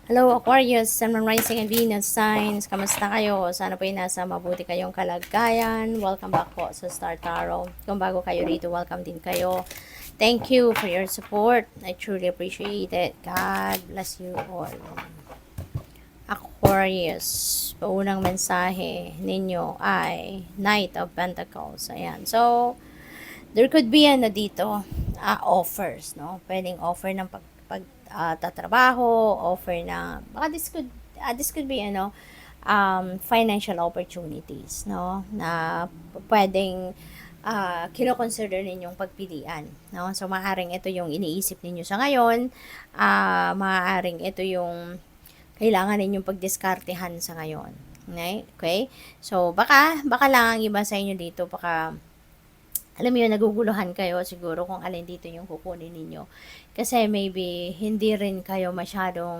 Hello Aquarius, Sun, Moon, Rising and Venus signs. Kamusta kayo? Sana po ay nasa mabuti kayong kalagayan. Welcome back po sa Star Tarot. Kung bago kayo rito, welcome din kayo. Thank you for your support. I truly appreciate it. God bless you all. Aquarius, paunang mensahe ninyo ay Knight of Pentacles. Ayan. So, there could be dito, offers, no? Pwedeng offer ng tatrabaho, offer na, baka this could be, financial opportunities, no? Na pwedeng, kino-consider ninyong pagpilian, no? So, maaaring ito yung iniisip ninyo sa ngayon, maaaring ito yung kailangan ninyong pagdiskartehan sa ngayon. Okay? So, baka lang ang iba sa inyo dito, baka alam mo yun, naguguluhan kayo siguro kung alin dito yung kukunin ninyo. Kasi maybe hindi rin kayo masyadong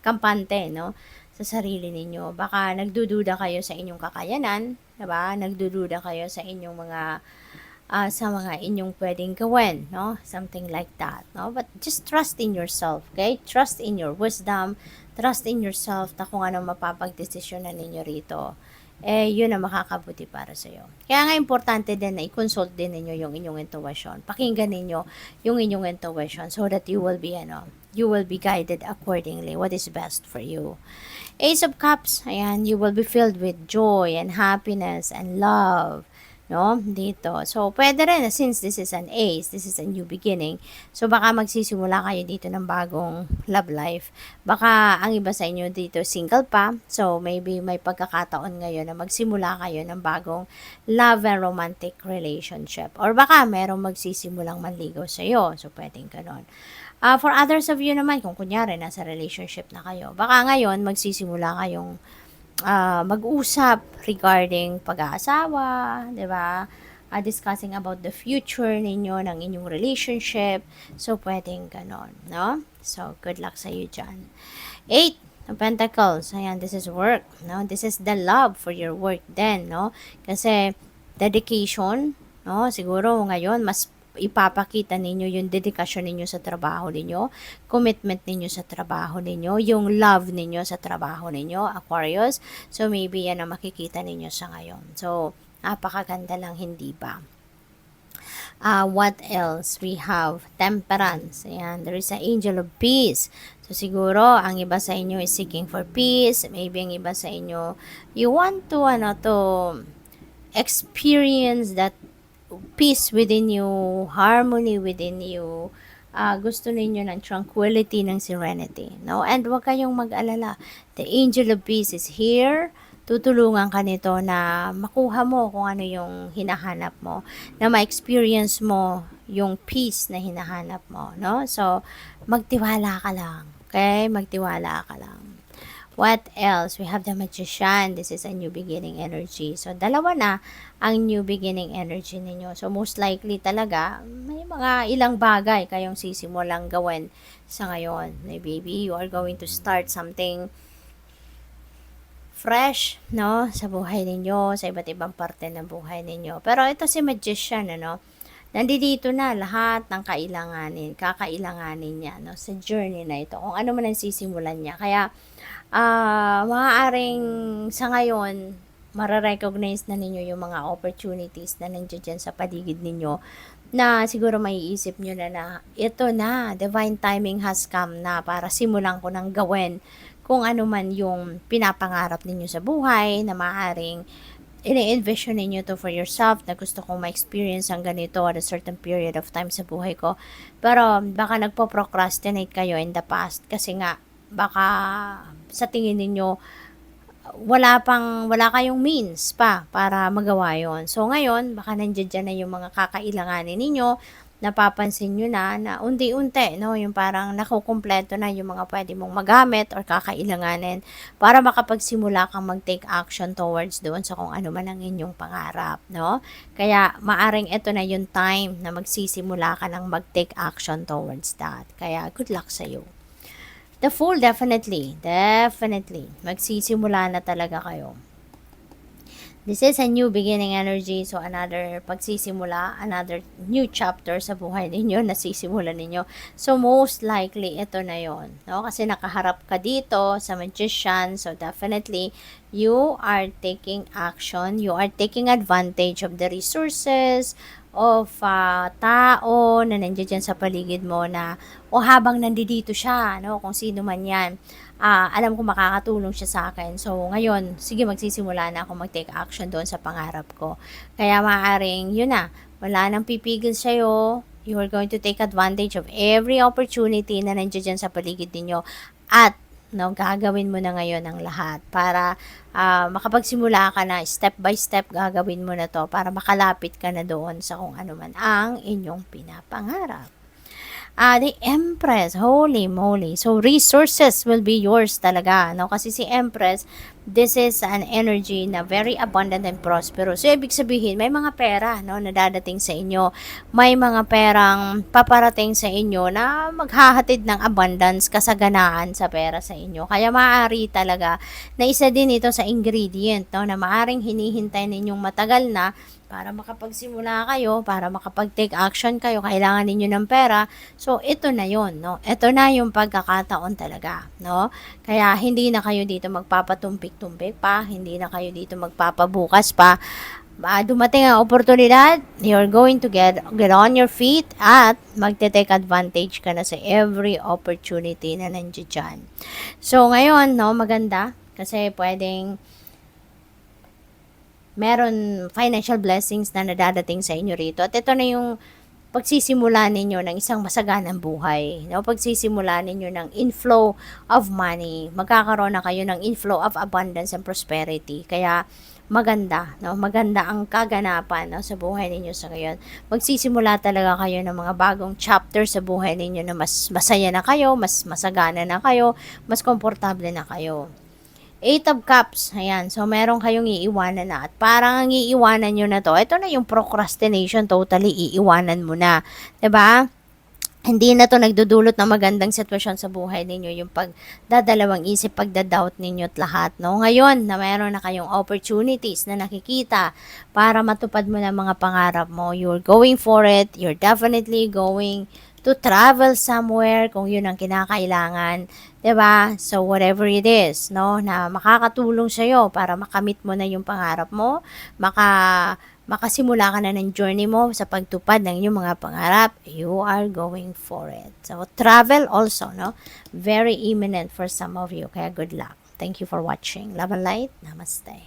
kampante, no? Sa sarili ninyo. Baka nagdududa kayo sa inyong kakayanan, diba? Nagdududa kayo sa inyong sa mga inyong pwedeng gawin, no? Something like that, no? But just trust in yourself, okay? Trust in your wisdom, trust in yourself na kung ano mapapagdesisyonan ninyo rito, yun ang makakabuti para sa iyo. Kaya nga importante din na i-consult din ninyo yung inyong intuition. Pakinggan ninyo yung inyong intuition so that you will be guided accordingly what is best for you. Ace of Cups, ayan, you will be filled with joy and happiness and love, no? Dito. So, pwede rin, since this is an ace, this is a new beginning, so baka magsisimula kayo dito ng bagong love life. Baka ang iba sa inyo dito single pa, so maybe may pagkakataon ngayon na magsimula kayo ng bagong love and romantic relationship. Or baka merong magsisimulang manligaw sa iyo, so pwedeng ganon. For others of you naman, kung kunyari nasa relationship na kayo, baka ngayon magsisimula kayong mag-usap regarding pag-aasawa, 'di ba? Discussing about the future ninyo ng inyong relationship. So, pwedeng ganon, no? So, good luck sa iyo dyan. 8 of Pentacles. Ayan, this is work, no? This is the love for your work then, no? Kasi, dedication, no? Siguro ngayon, mas ipapakita ninyo yung dedikasyon ninyo sa trabaho ninyo, commitment ninyo sa trabaho ninyo, yung love ninyo sa trabaho ninyo, Aquarius. So, maybe yan ang makikita ninyo sa ngayon. So, napakaganda lang, hindi ba? What else? We have Temperance. Ayan, there is an Angel of Peace. So, siguro, ang iba sa inyo is seeking for peace. Maybe ang iba sa inyo, you want to, to experience that peace within you, harmony within you, gusto ninyo ng tranquility, ng serenity, no? And huwag kayong mag-alala. The Angel of Peace is here. Tutulungan ka nito na makuha mo kung ano yung hinahanap mo, na ma-experience mo yung peace na hinahanap mo, no? So, magtiwala ka lang, okay? Magtiwala ka lang. What else? We have the Magician. This is a new beginning energy. So, dalawa na ang new beginning energy ninyo. So, most likely talaga, may mga ilang bagay kayong sisimulang gawin sa ngayon. Maybe you are going to start something fresh, no? Sa buhay ninyo, sa iba't ibang parte ng buhay ninyo. Pero ito si Magician, nandito na lahat ng kakailanganin niya, no? Sa journey na ito. Kung ano man ang sisimulan niya. Kaya, maaaring sa ngayon, mararecognize na ninyo yung mga opportunities na nandiyan dyan sa paligid ninyo, na siguro maiisip nyo na ito na, divine timing has come na para simulan ko nang gawin kung ano man yung pinapangarap ninyo sa buhay, na maaaring ini-envision ninyo to for yourself, na gusto kong ma-experience ang ganito at a certain period of time sa buhay ko. Pero baka nagpo-procrastinate kayo in the past kasi nga baka sa tingin ninyo wala kayong means pa para magawa yon. So ngayon, baka nandiyan na yung mga kakailanganin ninyo, napapansin nyo na unti-unti, no, yung parang nakukumpleto na yung mga pwede mong magamit or kakailanganin para makapagsimula kang mag-take action towards doon sa kung ano man ang inyong pangarap, no? Kaya maaring ito na yung time na magsisimula ka ng mag-take action towards that. Kaya good luck sa iyo. The Fool, definitely. Magsisimula na talaga kayo. This is a new beginning energy. So, another pagsisimula, another new chapter sa buhay ninyo, nasisimulan ninyo. So, most likely, ito na yon, no? Kasi nakaharap ka dito sa Magician. So, definitely, you are taking action. You are taking advantage of the resources, of tao na nandiyan dyan sa paligid mo na, o habang nandito siya, no? Kung sino man yan, alam ko makakatulong siya sa akin. So, ngayon, sige, magsisimula na ako mag-take action doon sa pangarap ko. Kaya maaaring, yun na, wala nang pipigil sa'yo. You are going to take advantage of every opportunity na nandiyan dyan sa paligid ninyo. At, no, gagawin mo na ngayon ang lahat para makapagsimula ka na, step by step gagawin mo na to para makalapit ka na doon sa kung ano man ang inyong pinapangarap. The Empress, holy moly. So, resources will be yours talaga, no? Kasi si Empress, this is an energy na very abundant and prosperous. So, ibig sabihin, may mga pera, no, na dadating sa inyo. May mga perang paparating sa inyo na maghahatid ng abundance, kasaganaan sa pera sa inyo. Kaya maaari talaga na isa din ito sa ingredient, no, na maaring hinihintay ninyong matagal na para makapagsimula kayo, para makapag-take action kayo, kailangan ninyo ng pera. So, ito na yon, no? Ito na yung pagkakataon talaga, no? Kaya, hindi na kayo dito magpapatumpik-tumpik pa, hindi na kayo dito magpapabukas pa. Dumating ang oportunidad, you're going to get on your feet at magte-take advantage ka na sa every opportunity na nandiyan dyan. So, ngayon, no, maganda, kasi pwedeng meron financial blessings na nadadating sa inyo rito. At ito na yung pagsisimula ninyo ng isang masaganang buhay. No? Pagsisimula ninyo ng inflow of money. Magkakaroon na kayo ng inflow of abundance and prosperity. Kaya maganda, no? Maganda ang kaganapan, no, sa buhay ninyo sa ngayon. Magsisimula talaga kayo ng mga bagong chapter sa buhay ninyo na mas masaya na kayo, mas masagana na kayo, mas komportable na kayo. 8 of Cups, ayan, so meron kayong iiwanan na, at parang ang iiwanan nyo na to, ito na yung procrastination, totally iiwanan mo na, 'di ba? Hindi na to nagdudulot ng magandang sitwasyon sa buhay ninyo, yung pagdadalawang isip, pagdadoubt ninyo at lahat, no? Ngayon, na meron na kayong opportunities na nakikita para matupad mo na mga pangarap mo, you're going for it, you're definitely going to travel somewhere kung yun ang kinakailangan, 'di ba? So whatever it is, no, na makakatulong sa iyo para makamit mo na yung pangarap mo, makasimula ka na ng journey mo sa pagtupad ng inyong mga pangarap, you are going for it. So travel also, no, very imminent for some of you. Kaya good luck. Thank you for watching. Love and light. Namaste.